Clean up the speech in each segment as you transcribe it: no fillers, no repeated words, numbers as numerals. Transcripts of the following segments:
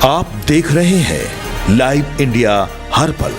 आप देख रहे हैं लाइव इंडिया हर पल।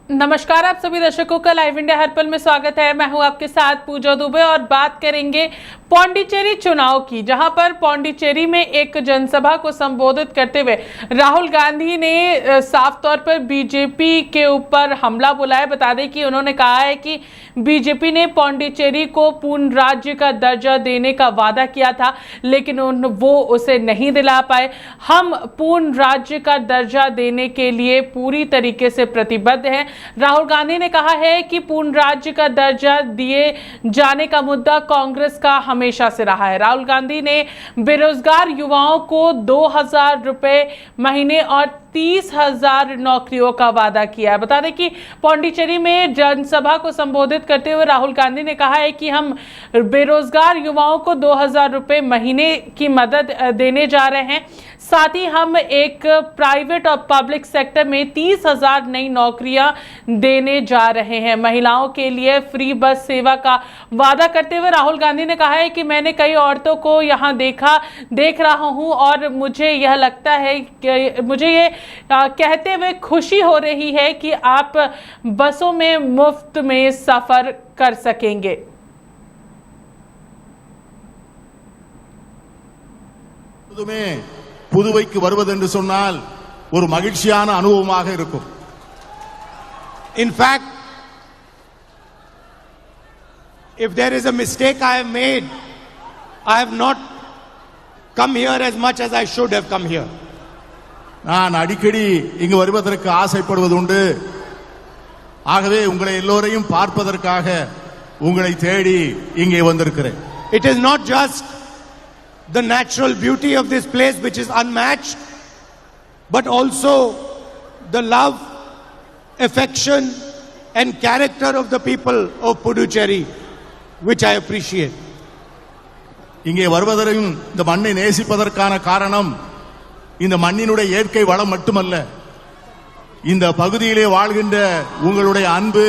नमस्कार, आप सभी दर्शकों का लाइव इंडिया हर पल में स्वागत है। मैं हूं आपके साथ पूजा दुबे और बात करेंगे पौंडीचेरी चुनाव की, जहां पर पौंडीचेरी में एक जनसभा को संबोधित करते हुए राहुल गांधी ने साफ तौर पर बीजेपी के ऊपर हमला बोला है। बता दें कि उन्होंने कहा है कि बीजेपी ने पौंडीचेरी को पूर्ण राज्य का दर्जा देने का वादा किया था, लेकिन वो उसे नहीं दिला पाए। हम पूर्ण राज्य का दर्जा देने के लिए पूरी तरीके से प्रतिबद्ध हैं। राहुल गांधी ने कहा है कि पूर्ण राज्य का दर्जा दिए जाने का मुद्दा कांग्रेस का हमेशा से रहा है। राहुल गांधी ने बेरोजगार युवाओं को 2,000 रुपए महीने और 30,000 नौकरियों का वादा किया है। बता दें कि पौंडीचेरी में जनसभा को संबोधित करते हुए राहुल गांधी ने कहा है कि हम बेरोजगार युवाओं को 2,000 रुपए महीने की मदद देने जा रहे हैं। साथ ही हम एक प्राइवेट और पब्लिक सेक्टर में 30,000 नई नौकरियां देने जा रहे हैं। महिलाओं के लिए फ्री बस सेवा का वादा करते हुए राहुल गांधी ने कहा है कि मैंने कई औरतों को यहां देख रहा हूं और मुझे यह लगता है कि मुझे ये कहते हुए खुशी हो रही है कि आप बसों में मुफ्त में सफर कर सकेंगे। புதுவைக்கு வருவது என்று சொன்னால் ஒரு மகிழ்ச்சியான அனுபவமாக இருக்கும். In fact, if there is a mistake I have made, I have not come here as much as I should have come here. நான் அடிக்கடி இங்கு வருவதற்கு ஆசைப்படுவது உண்டு. ஆகவே உங்களை எல்லோரையும் பார்ப்பதற்காக உங்களை தேடி இங்கே வந்திருக்கிறேன். It is not just the natural beauty of this place, which is unmatched, but also the love, affection and character of the people of Puducherry, which I appreciate. இங்கே வருவதற்கும் இந்த மண்ணை நேசிப்பதற்கான காரணம் இந்த மண்ணினுடைய இயற்கை வளம் மட்டுமல்ல, இந்த பகுதியிலே வாழ்கின்ற உங்களுடைய அன்பு,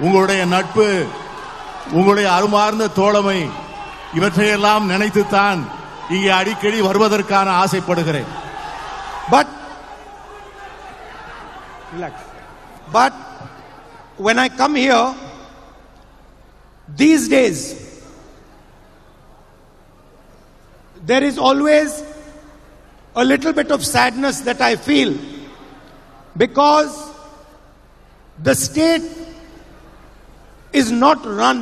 உங்களுடைய நட்பு, உங்களுடைய அருமார்ந்த தோழமை, இவற்றையெல்லாம் நினைத்துத்தான் இங்கே அடிக்கடி வருவதற்கான ஆசைப்படுகிறேன். But when I come here these days, there is always a little bit of sadness that I feel, because the state is not run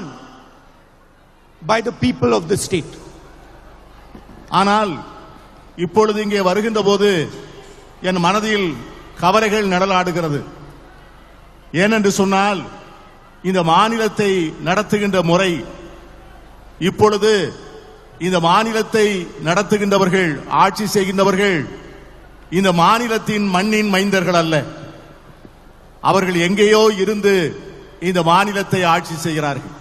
by the people of the state. ஆனால் இப்பொழுது இங்கே வருகின்ற போது என் மனதில் கவலைகள் நடலாடுகிறது. ஏனென்று சொன்னால் இந்த மாநிலத்தை நடத்துகின்ற முறை, இப்பொழுது இந்த மாநிலத்தை நடத்துகின்றவர்கள், ஆட்சி செய்கின்றவர்கள் இந்த மாநிலத்தின் மண்ணின் மைந்தர்கள் அல்ல. அவர்கள் எங்கேயோ இருந்து இந்த மாநிலத்தை ஆட்சி செய்கிறார்கள்.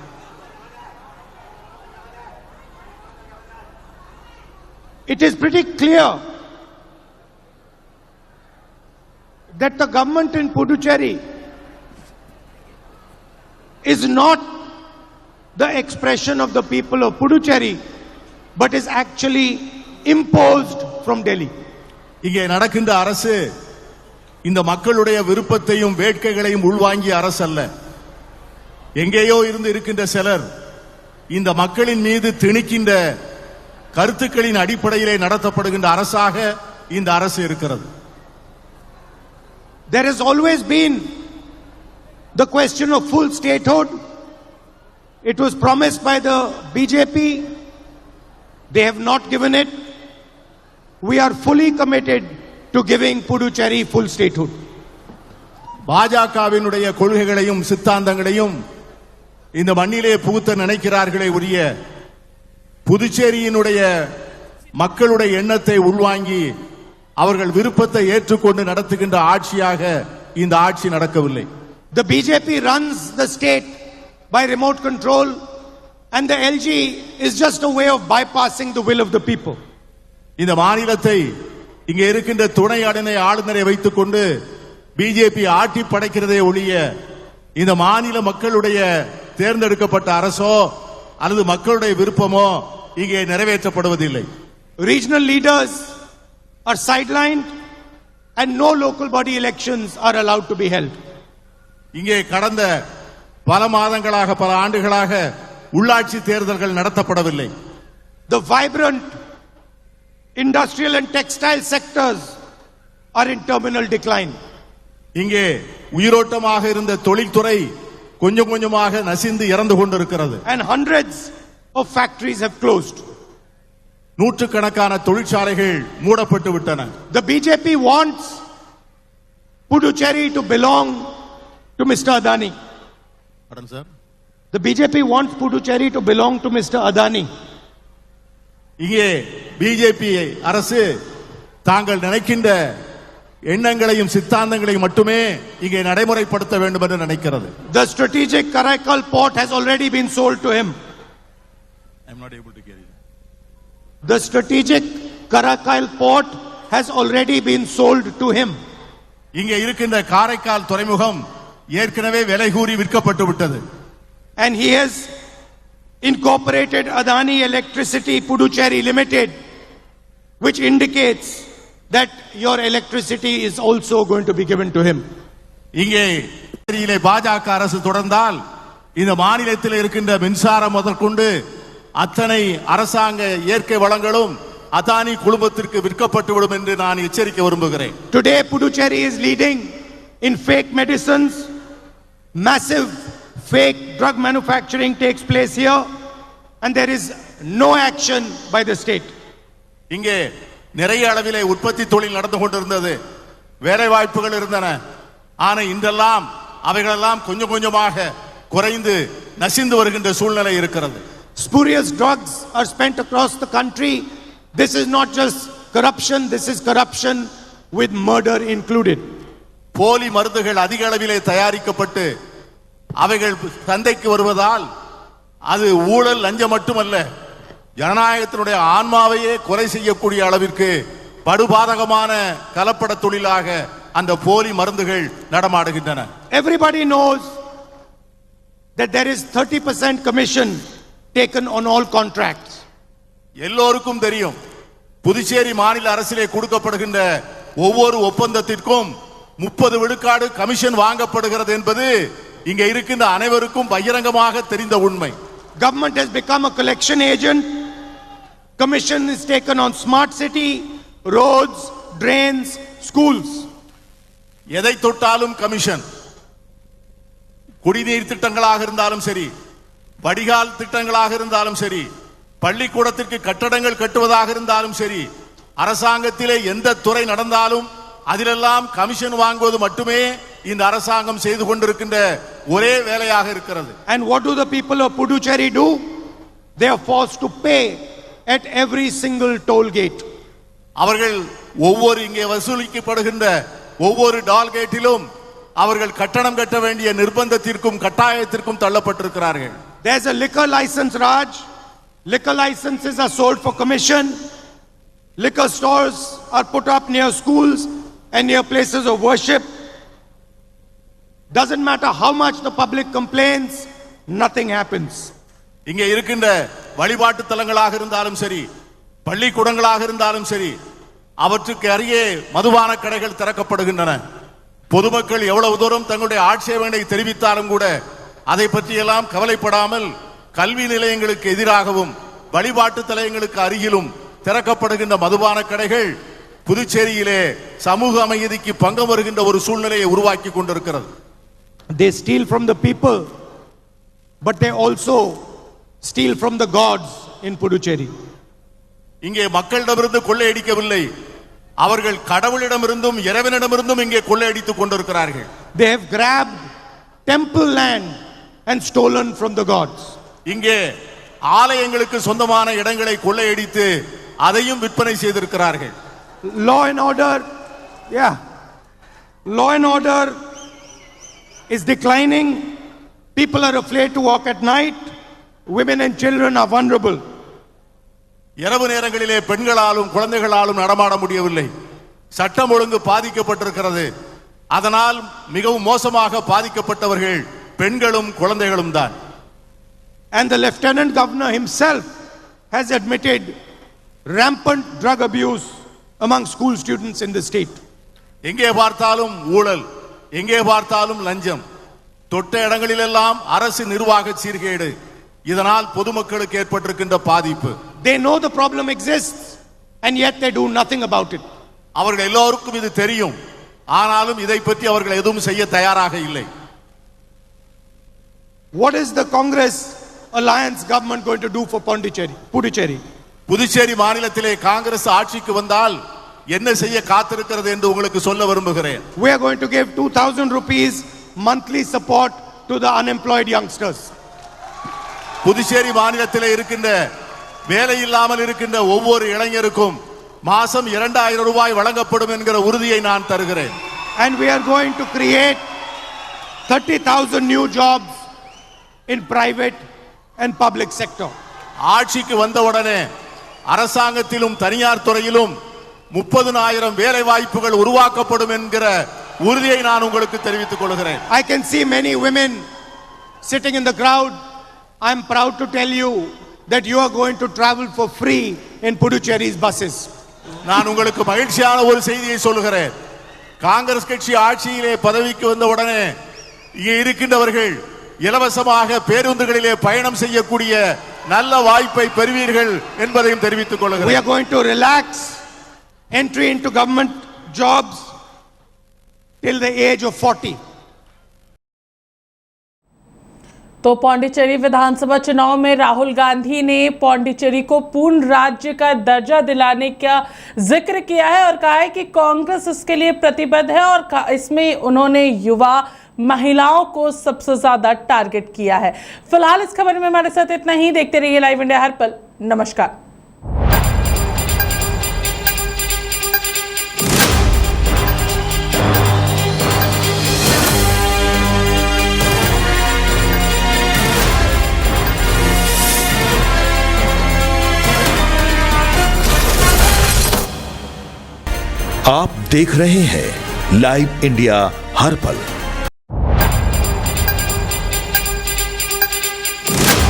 It is pretty clear that the government in Puducherry is not the expression of the people of Puducherry, but is actually imposed from Delhi. இங்கே நடக்கின்ற அரசு இந்த மக்களுடைய விருப்பத்தையும் வேட்கைகளையும் உள்வாங்கிய அரசு அல்ல. எங்கேயோ இருந்து இருக்கின்ற சிலர் இந்த மக்களின் மீது திணிக்கின்ற கருத்துக்களின் அடிப்படையிலே நடத்தப்படுகின்ற அரசாக இந்த அரசு இருக்கிறது. There has always been the question of full statehood. It was promised by the BJP. They have not given it. We are fully committed to giving Puducherry full statehood. பாஜகவினுடைய கொள்கைகளையும் சித்தாந்தங்களையும் இந்த மண்ணிலே புகுத்த நினைக்கிறார்களே உரிய புதுச்சேரியினுடைய மக்களுடைய எண்ணத்தை உள்வாங்கி அவர்கள் விருப்பத்தை ஏற்றுக்கொண்டு நடத்துகின்ற ஆட்சியாக இந்த ஆட்சி நடக்கவில்லை. The BJP runs the state by remote control, and the LG is just a way of bypassing the will of the people. இந்த மாநிலத்தை இங்கே இருக்கின்ற துணை ஆளுநரை வைத்துக் கொண்டு பிஜேபி ஆட்டி படைக்கிறதே ஒழிய இந்த மாநில மக்களுடைய தேர்ந்தெடுக்கப்பட்ட அரசோ அல்லது மக்களுடைய விருப்பமோ இங்கே நிறைவேற்றப்படுவதில்லை. Regional leaders are sidelined and no local body elections are allowed to be held. இங்கே கடந்த பல மாதங்களாக பல ஆண்டுகளாக உள்ளாட்சி தேர்தல்கள் நடத்தப்படவில்லை. The vibrant industrial and textile sectors are in terminal decline. இங்கே உயிரோட்டமாக இருந்த தொழில்துறை கொஞ்சம் கொஞ்சமாக நசிந்து இறந்து கொண்டிருக்கிறது. And hundreds of factories have closed. நூற்றுக்கணக்கான தொழிற்சாலைகள் மூடப்பட்டு விட்டன. The BJP wants Puducherry to belong to Mr. Adani. Pardon, sir? The BJP wants Puducherry to belong to Mr. Adani. இங்கே பிஜேபி அரசு தாங்கள் நினைக்கின்ற எண்ணங்களையும் சித்தாந்தங்களையும் மட்டுமே இங்கே நடைமுறைப்படுத்த வேண்டும் என்று நினைக்கிறது. The strategic Karaikal port has already been sold to him. I am not able to hear you. The strategic Karaikal port has already been sold to him. இங்கே இருக்கின்ற காரைக்கால் துறைமுகம் ஏற்கனவே விலை கூறி விற்கப்பட்டு விட்டது. And he has incorporated Adani Electricity Puducherry Limited, which indicates that your electricity is also going to be given to him. இங்கே பாஜக அரசு தொடர்ந்தால் இந்த மாநிலத்தில் இருக்கின்ற மின்சாரம் முதற்கொண்டு அத்தனை அரசாங்க இயற்கை வளங்களும் அதானி குழுமத்திற்கு விற்கப்பட்டுவிடும் என்று நான் எச்சரிக்க விரும்புகிறேன். Today Puducherry is leading in fake medicines. Massive fake drug manufacturing takes place here and there is no action by the state. இங்கே நிறைய அளவிலே உற்பத்தி தொழில் நடந்து கொண்டிருந்தது, வேலை வாய்ப்புகள் இருந்தன. ஆனால் இன்றெல்லாம் அவைகளெல்லாம் கொஞ்சம் கொஞ்சமாக குறைந்து நசிந்து வருகின்ற சூழ்நிலை இருக்கிறது. Spurious drugs are spent across the country. This is not just corruption, this is corruption with murder included. போலி மருந்துகள் அதிக அளவிலே தயாரிக்கப்பட்டு அவைகள் சந்தைக்கு வருவதால் அது ஊழல் லஞ்சம் மட்டுமல்ல, ஜனநாயகத்தினுடைய ஆன்மாவையே கொலை செய்யக்கூடிய அளவிற்கு படுபாதகமான கலப்பட தொழிலாக அந்த போலி மருந்துகள் நடமாடுகின்றன. Everybody knows that there is 30% commission taken on all contracts. எல்லோருக்கும் தெரியும், புதுச்சேரி மாநில அரசிலே கொடுக்கப்படுகின்ற ஒவ்வொரு ஒப்பந்தத்திற்கும் 30 விழுக்காடு கமிஷன் வாங்கப்படுகிறது என்பது இங்கே இருக்கின்ற அனைவருக்கும் பகிரங்கமாக தெரிந்த உண்மை. Government has become a collection agent. Commission is taken on smart city, roads, drains, schools. எதை தொட்டாலும் கமிஷன். குடிநீர் திட்டங்களாக இருந்தாலும் சரி, வடிகால் திட்டங்களாக இருந்தாலும் சரி, பள்ளிக்கூடத்திற்கு கட்டடங்கள் கட்டுவதாக இருந்தாலும் சரி, அரசாங்கத்திலே எந்த துறை நடந்தாலும் அதிலெல்லாம் கமிஷன் வாங்குவது மட்டுமே இந்த அரசாங்கம் செய்து கொண்டிருக்கின்ற ஒரே வேலையாக இருக்கிறது. And what do the people of Puducherry do? They are forced to pay at every single toll gate. அவர்கள் ஒவ்வொரு இங்கே வசூலிக்கப்படுகின்ற ஒவ்வொரு டால் கேட்டிலும் அவர்கள் கட்டணம் கட்ட வேண்டிய நிர்பந்தத்திற்கும் கட்டாயத்திற்கும் தள்ளப்பட்டிருக்கிறார்கள். There's a liquor license, Raj. Liquor licenses are sold for commission. Liquor stores are put up near schools and near places of worship. Doesn't matter how much the public complains, nothing happens. இங்கே இருக்கின்ற வழிபாட்டு தலங்களாக இருந்தாலும் சரி, பள்ளிக்கூடங்களாக இருந்தாலும் சரி, அவற்றுக்கு அருகே மதுபான கடைகள் திறக்கப்படுகின்றன. பொதுமக்கள் எவ்வளவு தூரம் தங்களுடைய ஆட்சேபனை தெரிவித்தாலும் கூட அதை பற்றியெல்லாம் கவலைப்படாமல் கல்வி நிலையங்களுக்கு எதிராகவும் வழிபாட்டு தலங்களுக்கு அருகிலும் திறக்கப்படுகின்ற மதுபான கடைகள் புதுச்சேரியிலே சமூக அமைதிக்கு பங்கம் வருகின்ற ஒரு சூழ்நிலையை உருவாக்கி கொண்டிருக்கிறது. They steal from the people, but they also steal from the gods in Puducherry. இங்கே மக்களிடமிருந்து கொள்ளையடிக்கவில்லை, அவர்கள் கடவுளிடமிருந்தும் இறைவனிடமிருந்தும் இங்கே கொள்ளையடித்துக் கொண்டிருக்கிறார்கள். They have grabbed temple land and stolen from the gods. இங்கே ஆலயங்களுக்கு சொந்தமான இடங்களை கொள்ளையடித்து அதையும் விற்பனை செய்திருக்கிறார்கள். Law and order, law and order is declining. People are afraid to walk at night. Women and children are vulnerable. இரவு நேரங்களிலே பெண்களாலும் குழந்தைகளாலும் நடமாட முடியவில்லை. சட்டம் ஒழுங்கு பாதிக்கப்பட்டிருக்கிறது. அதனால் மிகவும் மோசமாக பாதிக்கப்பட்டவர்கள் பெண்களும் குழந்தைகளும் தான். And the Lieutenant Governor himself has admitted rampant drug abuse among school students in the state. எங்கே பார்த்தாலும் ஊழல், எங்கே பார்த்தாலும் லஞ்சம், தொட்ட இடங்களிலெல்லாம் அரசு நிர்வாக சீர்கேடு. இதனால் பொதுமக்களுக்கு ஏற்பட்டிருக்கின்ற பாதிப்பு. They know the problem exists and yet they do nothing about it. அவர்கள் எல்லோருக்கும் இது தெரியும், ஆனாலும் இதை பற்றி அவர்கள் எதுவும் செய்ய தயாராக இல்லை. What is the Congress alliance government going to do for Puducherry? Puducherry மாநிலத்திலே காங்கிரஸ் ஆட்சிக்கு வந்தால் என்ன செய்ய காத்திருக்கிறது என்று உங்களுக்கு சொல்ல விரும்புகிறேன். We are going to give 2,000 rupees monthly support to the unemployed youngsters. Puducherry மாநிலத்திலே இருக்கின்ற வேலை இல்லாமல் இருக்கின்ற ஒவ்வொரு இளைஞருக்கும் மாசம் 2000 ரூபாய் வழங்கப்படும் என்கிற உறுதியை நான் தருகிறேன். And we are going to create 30,000 new jobs in private and public sector. ஆட்சிக்கு வந்தவுடனே அரசாங்கத்திலும் தனியார் துறையிலும் 30,000 வேலை வாய்ப்புகள் உருவாக்கப்படும் என்கிற உறுதியை நான் உங்களுக்கு தெரிவித்துக் கொள்கிறேன். I can see many women sitting in the crowd. I am proud to tell you that you are going to travel for free in Puducherry's buses. நான் உங்களுக்கு மகிழ்ச்சியான ஒரு செய்தியை சொல்கிறேன். காங்கிரஸ் கட்சி ஆட்சியிலே பதவிக்கு வந்தவுடனே இங்கே இருக்கின்றவர்கள் இலவசமாக பேருந்துகளிலே பயணம் செய்யக்கூடிய நல்ல வாய்ப்பை பெறுவீர்கள் என்பதையும் தெரிவித்துக் கொள்கிறேன். We are going to relax entry into government jobs till the age of 40. तो पौंडीचेरी विधानसभा चुनाव में राहुल गांधी ने पौंडीचेरी को पूर्ण राज्य का दर्जा दिलाने का जिक्र किया है और कहा है कि कांग्रेस इसके लिए प्रतिबद्ध है और इसमें उन्होंने युवा महिलाओं को सबसे ज्यादा टारगेट किया है। फिलहाल इस खबर में हमारे साथ इतना ही। देखते रहिए लाइव इंडिया हर पल। नमस्कार। आप देख रहे हैं लाइव इंडिया हर पल।